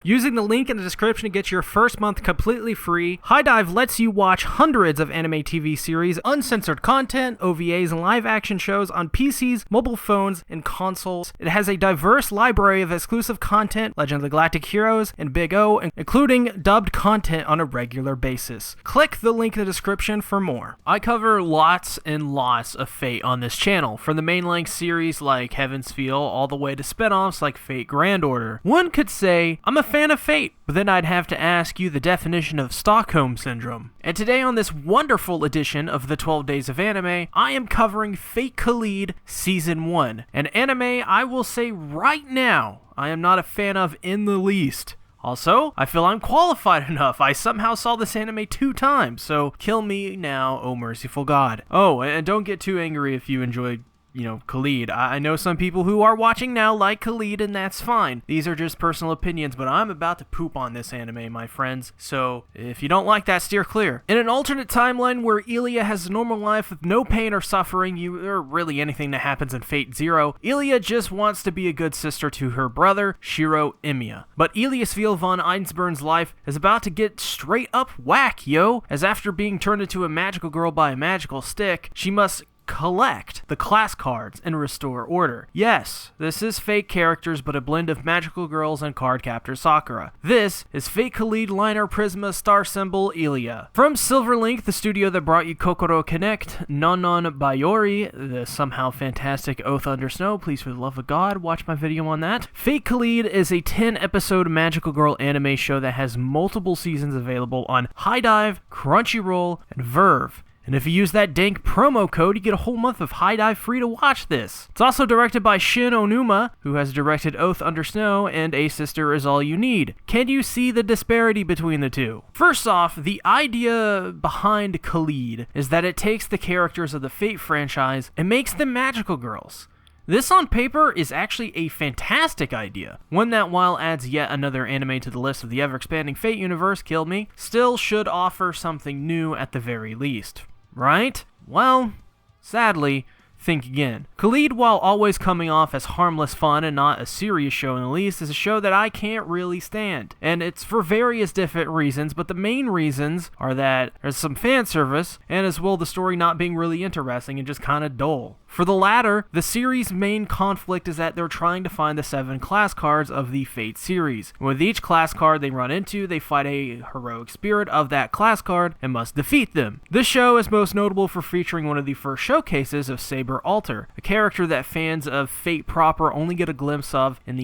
Using the link in the description to get your first month completely free, HIDIVE lets you watch hundreds of anime TV series, uncensored content, OVAs, and live-action shows on PCs, mobile phones, and consoles. It has a diverse library of exclusive content, Legend of the Galactic Heroes, and Big O, including dubbed content on a regular basis. Click the link in the description for more. I cover lots and lots of Fate on this channel, from the main-length series like Heaven's Feel all the way to spin-offs like Fate Grand Order. One could say, I'm a fan of Fate, but then I'd have to ask you the definition of Stockholm Syndrome. And today on this wonderful edition of the 12 Days of Anime, I am covering Fate Kaleid Season 1, an anime I will say right now I am not a fan of in the least. Also, I feel I'm qualified enough. I somehow saw this anime 2 times, so kill me now, oh merciful God. Oh, and don't get too angry if you enjoyed Kaleid. I know some people who are watching now like Kaleid, and that's fine. These are just personal opinions, but I'm about to poop on this anime, my friends. So, if you don't like that, steer clear. In an alternate timeline where Illya has a normal life with no pain or suffering, or really anything that happens in Fate Zero, Illya just wants to be a good sister to her brother, Shiro Imya. But Ilyasviel von Einsburn's life is about to get straight up whack, yo, as after being turned into a magical girl by a magical stick, she must collect the class cards and restore order. Yes, this is Fate characters, but a blend of magical girls and card captor Sakura. This is Fate Kaleid liner Prisma star symbol Illya. From Silverlink, the studio that brought you Kokoro Connect, Non Bayori, the somehow fantastic Oath Under Snow, please for the love of God, watch my video on that. Fate Kaleid is a 10-episode magical girl anime show that has multiple seasons available on HIDIVE, Crunchyroll, and Verve. And if you use that dank promo code, you get a whole month of HIDIVE free to watch this. It's also directed by Shin Onuma, who has directed Oath Under Snow and A Sister Is All You Need. Can you see the disparity between the two? First off, the idea behind Kaleid is that it takes the characters of the Fate franchise and makes them magical girls. This on paper is actually a fantastic idea, one that while adds yet another anime to the list of the ever-expanding Fate universe, kill me, still should offer something new at the very least. Right? Well, sadly, think again. Kaleid, while always coming off as harmless fun and not a serious show in the least, is a show that I can't really stand. And it's for various different reasons, but the main reasons are that there's some fan service, and as well the story not being really interesting and just kind of dull. For the latter, the series' main conflict is that they're trying to find the 7 class cards of the Fate series. With each class card they run into, they fight a heroic spirit of that class card and must defeat them. This show is most notable for featuring one of the first showcases of Saber Alter, a character that fans of Fate proper only get a glimpse of in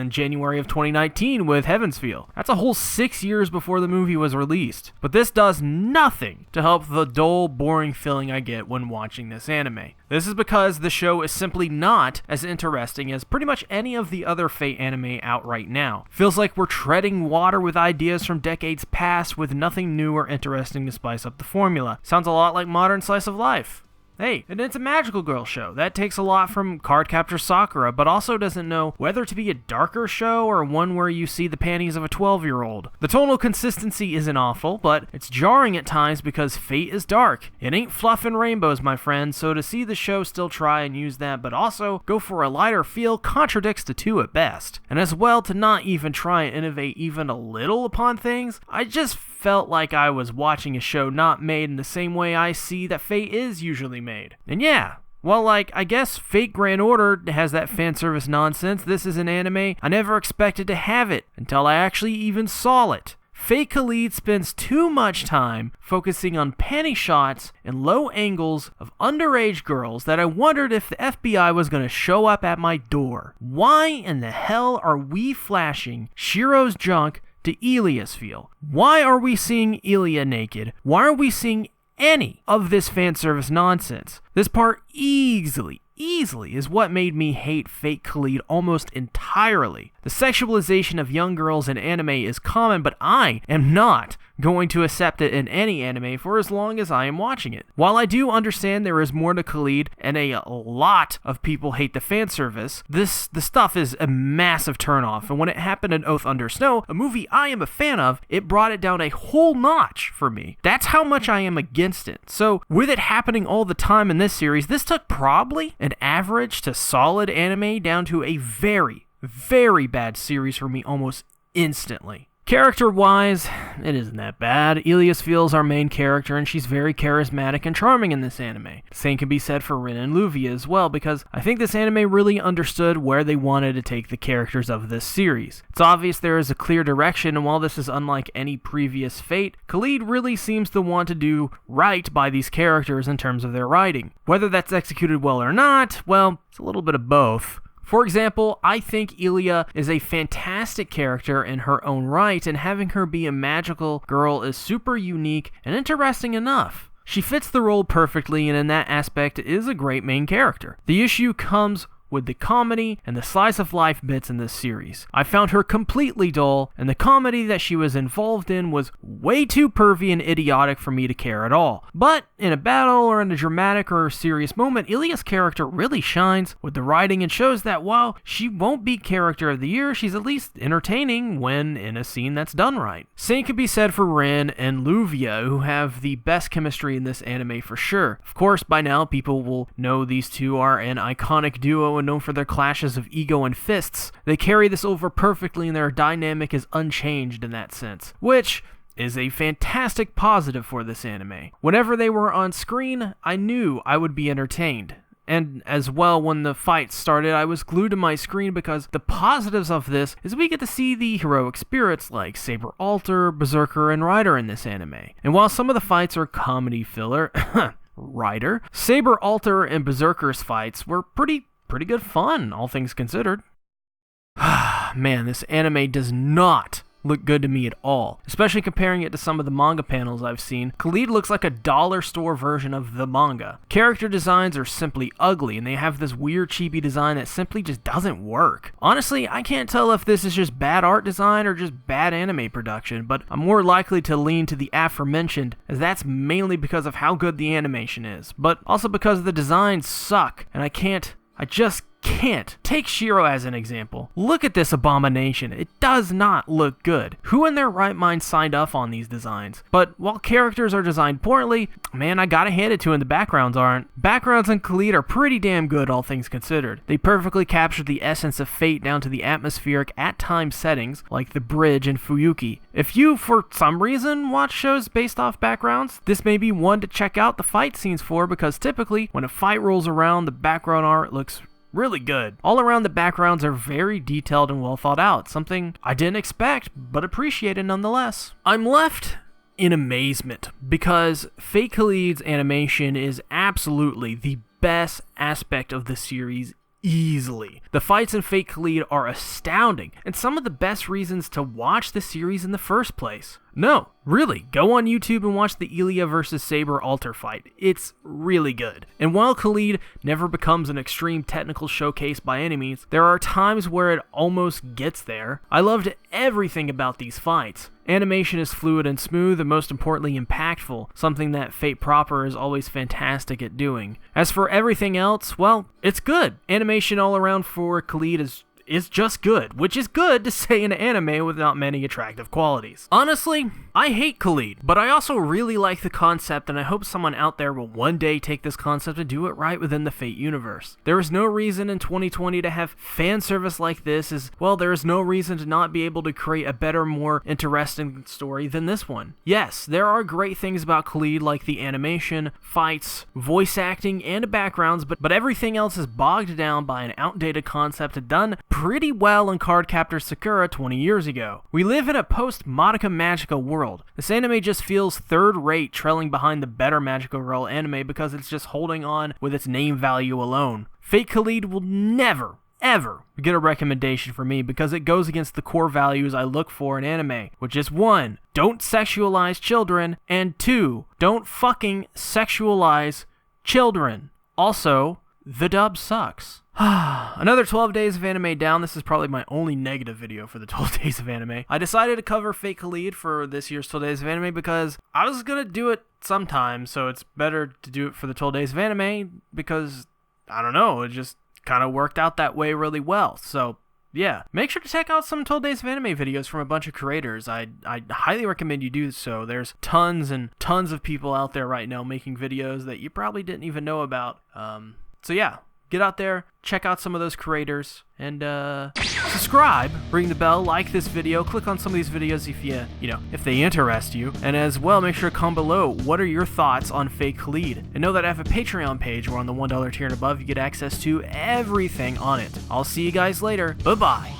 January of 2019 with Heaven's Feel. That's a whole 6 years before the movie was released. But this does nothing to help the dull, boring feeling I get when watching this anime. This is because the show is simply not as interesting as pretty much any of the other Fate anime out right now. Feels like we're treading water with ideas from decades past with nothing new or interesting to spice up the formula. Sounds a lot like modern slice of life. Hey, and it's a magical girl show. That takes a lot from Cardcaptor Sakura, but also doesn't know whether to be a darker show or one where you see the panties of a 12-year-old. The tonal consistency isn't awful, but it's jarring at times because Fate is dark. It ain't fluff and rainbows, my friend, so to see the show still try and use that, but also go for a lighter feel contradicts the two at best. And as well, to not even try and innovate even a little upon things, I just felt like I was watching a show not made in the same way I see that Fate is usually made. And yeah, well, I guess Fate Grand Order has that fan service nonsense. This is an anime I never expected to have it until I actually even saw it. Fate Kaleid spends too much time focusing on panty shots and low angles of underage girls that I wondered if the FBI was going to show up at my door. Why in the hell are we flashing Shiro's junk to Ilyasviel? Why are we seeing Illya naked? Why are we seeing any of this fan service nonsense? This part easily is what made me hate Fate Kaleid almost entirely. The sexualization of young girls in anime is common, but I am not going to accept it in any anime for as long as I am watching it. While I do understand there is more to Kaleid and a lot of people hate the fan service, the stuff is a massive turnoff, and when it happened in Oath Under Snow, a movie I am a fan of, it brought it down a whole notch for me. That's how much I am against it. So with it happening all the time in this series, this took probably an average to solid anime down to a very bad series for me almost instantly. Character-wise, it isn't that bad. Illya feels our main character, and she's very charismatic and charming in this anime. Same can be said for Rin and Luvia as well, because I think this anime really understood where they wanted to take the characters of this series. It's obvious there is a clear direction, and while this is unlike any previous Fate, Kaleid really seems to want to do right by these characters in terms of their writing. Whether that's executed well or not, well, it's a little bit of both. For example, I think Illya is a fantastic character in her own right, and having her be a magical girl is super unique and interesting enough. She fits the role perfectly, and in that aspect is a great main character. The issue comes with the comedy and the slice of life bits in this series. I found her completely dull, and the comedy that she was involved in was way too pervy and idiotic for me to care at all. But in a battle or in a dramatic or serious moment, Illya's character really shines with the writing and shows that while she won't be character of the year, she's at least entertaining when in a scene that's done right. Same could be said for Rin and Luvia, who have the best chemistry in this anime for sure. Of course, by now people will know these two are an iconic duo and known for their clashes of ego and fists. They carry this over perfectly, and their dynamic is unchanged in that sense, which is a fantastic positive for this anime. Whenever they were on screen, I knew I would be entertained. And as well, when the fight started, I was glued to my screen because the positives of this is we get to see the heroic spirits like Saber Alter, Berserker, and Rider in this anime. And while some of the fights are comedy filler, Rider, Saber Alter and Berserker's fights were pretty good fun, all things considered. Man, this anime does not look good to me at all, especially comparing it to some of the manga panels I've seen. Kaleid looks like a dollar store version of the manga. Character designs are simply ugly, and they have this weird chibi design that simply just doesn't work. Honestly, I can't tell if this is just bad art design or just bad anime production, but I'm more likely to lean to the aforementioned, as that's mainly because of how good the animation is, but also because the designs suck, and I just can't. Take Shiro as an example. Look at this abomination. It does not look good. Who in their right mind signed off on these designs? But while characters are designed poorly, man, I gotta hand it to them, the backgrounds aren't. Backgrounds in Kaleid are pretty damn good, all things considered. They perfectly capture the essence of Fate down to the atmospheric, at times settings, like the bridge and Fuyuki. If you, for some reason, watch shows based off backgrounds, this may be one to check out the fight scenes for, because typically, when a fight rolls around, the background art looks really good. All around, the backgrounds are very detailed and well thought out, something I didn't expect, but appreciated nonetheless. I'm left in amazement, because Fate Kaleid's animation is absolutely the best aspect of the series easily. The fights in Fate Kaleid are astounding, and some of the best reasons to watch the series in the first place. No, really, go on YouTube and watch the Illya vs. Saber Alter fight. It's really good. And while Kaleid never becomes an extreme technical showcase by any means, there are times where it almost gets there. I loved everything about these fights. Animation is fluid and smooth, and most importantly impactful, something that Fate proper is always fantastic at doing. As for everything else, well, it's good. Animation all around for Kaleid is just good, which is good to say in an anime with not many attractive qualities. Honestly, I hate Kaleid, but I also really like the concept, and I hope someone out there will one day take this concept and do it right within the Fate universe. There is no reason in 2020 to have fan service like this, as well, there is no reason to not be able to create a better, more interesting story than this one. Yes, there are great things about Kaleid like the animation, fights, voice acting, and backgrounds, but everything else is bogged down by an outdated concept done pretty well in Cardcaptor Sakura 20 years ago. We live in a post-Madoka Magica world. This anime just feels third-rate, trailing behind the better Magical Girl anime because it's just holding on with its name value alone. Fate Kaleid will never, ever get a recommendation from me because it goes against the core values I look for in anime, which is 1, don't sexualize children, and 2, don't fucking sexualize children. Also, the dub sucks. Another 12 days of anime down. This is probably my only negative video for the 12 days of anime. I decided to cover Fate Kaleid for this year's 12 days of anime because I was gonna do it sometime, so it's better to do it for the 12 days of anime because, I don't know, it just kind of worked out that way really well. So yeah, make sure to check out some 12 days of anime videos from a bunch of creators. I highly recommend you do so. There's tons and tons of people out there right now making videos that you probably didn't even know about. So yeah, get out there, check out some of those creators, and subscribe, ring the bell, like this video, click on some of these videos if they interest you, and as well, make sure to comment below what are your thoughts on fake Kaleid. And know that I have a Patreon page where on the $1 tier and above you get access to everything on it. I'll see you guys later. Bye-bye.